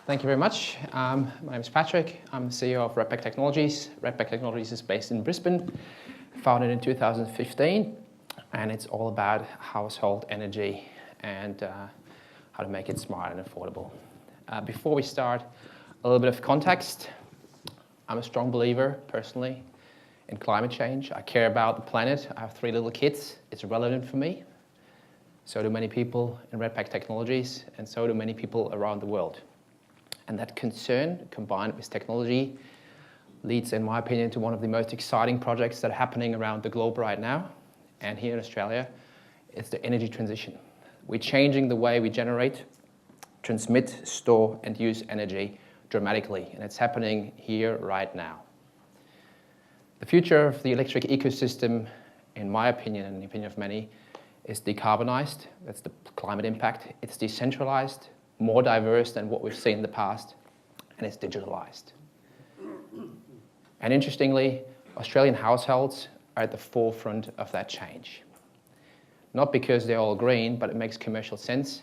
Thank you very much. My name is Patrick. I'm the CEO of Redback Technologies. Redback Technologies is based in Brisbane, founded in 2015, and it's all about household energy and how to make it smart and affordable. Before we start, a little bit of context. I'm a strong believer, personally, in climate change. I care about the planet. I have 3 little kids. It's relevant for me. So do many people in Redback Technologies, and so do many people around the world. And that concern, combined with technology, leads, in my opinion, to one of the most exciting projects that are happening around the globe right now. And here in Australia, it's the energy transition. We're changing the way we generate, transmit, store, and use energy dramatically. And it's happening here right now. The future of the electric ecosystem, in my opinion, and the opinion of many, is decarbonized. That's the climate impact. It's decentralized, more diverse than what we've seen in the past, and it's digitalized. And interestingly, Australian households are at the forefront of that change. Not because they're all green, but it makes commercial sense,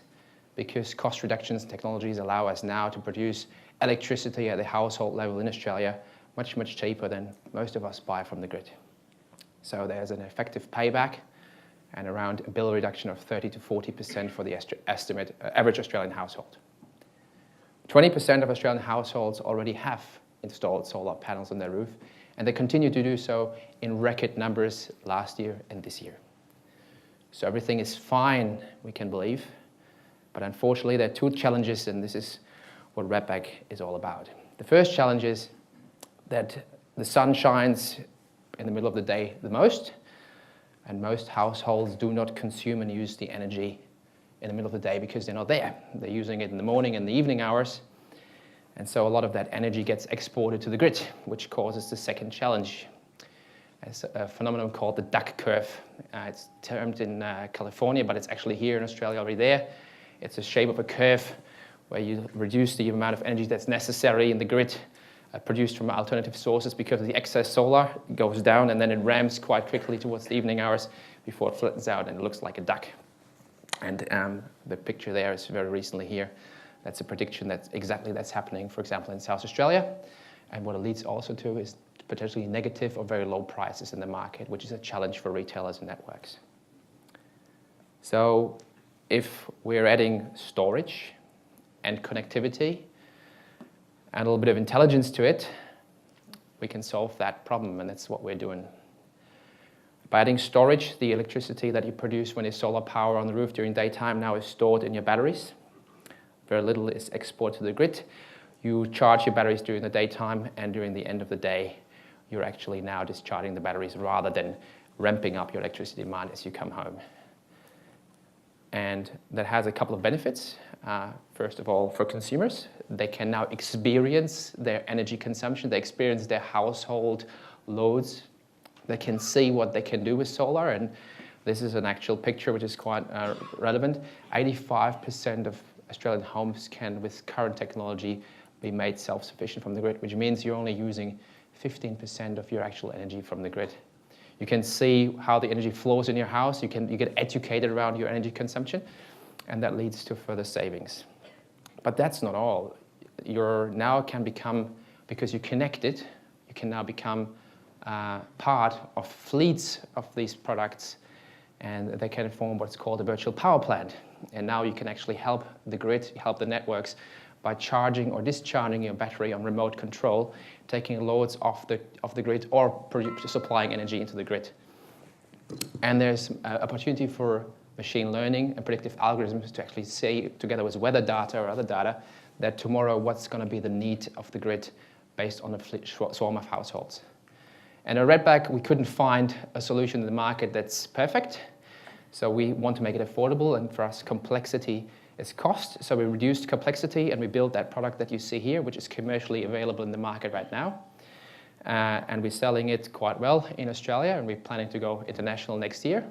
because cost reductions technologies allow us now to produce electricity at the household level in Australia much, much cheaper than most of us buy from the grid. So there's an effective payback and around a bill reduction of 30 to 40% for the average Australian household. 20% of Australian households already have installed solar panels on their roof, and they continue to do so in record numbers last year and this year. So everything is fine, we can believe, but unfortunately there are 2 challenges, and this is what Redback is all about. The first challenge is that the sun shines in the middle of the day the most, and most households do not consume and use the energy in the middle of the day because they're not there. They're using it in the morning and the evening hours, and so a lot of that energy gets exported to the grid, which causes the second challenge. It's a phenomenon called the duck curve. It's termed in California, but it's actually here in Australia already there. It's a shape of a curve where you reduce the amount of energy that's necessary in the grid produced from alternative sources because of the excess solar. It goes down and then it ramps quite quickly towards the evening hours before it flattens out and it looks like a duck. And the picture there is very recently here. That's a prediction that's happening, for example, in South Australia. And what it leads also to is potentially negative or very low prices in the market, which is a challenge for retailers and networks. So if we're adding storage and connectivity and a little bit of intelligence to it, we can solve that problem, and that's what we're doing. By adding storage, the electricity that you produce when there's solar power on the roof during daytime now is stored in your batteries. Very little is exported to the grid. You charge your batteries during the daytime, and during the end of the day, you're actually now discharging the batteries rather than ramping up your electricity demand as you come home. And that has a couple of benefits. First of all, for consumers, they can now experience their energy consumption. They experience their household loads. They can see what they can do with solar. And this is an actual picture which is quite relevant. 85% of Australian homes can, with current technology, be made self-sufficient from the grid, which means you're only using 15% of your actual energy from the grid. You can see how the energy flows in your house. You get educated around your energy consumption, and that leads to further savings. But that's not all. You now can become, because you're connected, you can now become part of fleets of these products, and they can form what's called a virtual power plant. And now you can actually help the grid, help the networks by charging or discharging your battery on remote control, taking loads off the grid or supplying energy into the grid. And there's opportunity for machine learning and predictive algorithms to actually say, together with weather data or other data, that tomorrow what's going to be the need of the grid based on a swarm of households. And at Redback, we couldn't find a solution in the market that's perfect. So we want to make it affordable, and for us, complexity is cost. So we reduced complexity and we built that product that you see here, which is commercially available in the market right now. And we're selling it quite well in Australia, and we're planning to go international next year.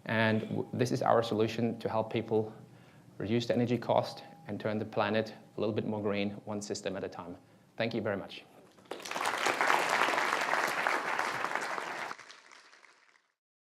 And this is our solution to help people reduce the energy cost and turn the planet a little bit more green, one system at a time. Thank you very much.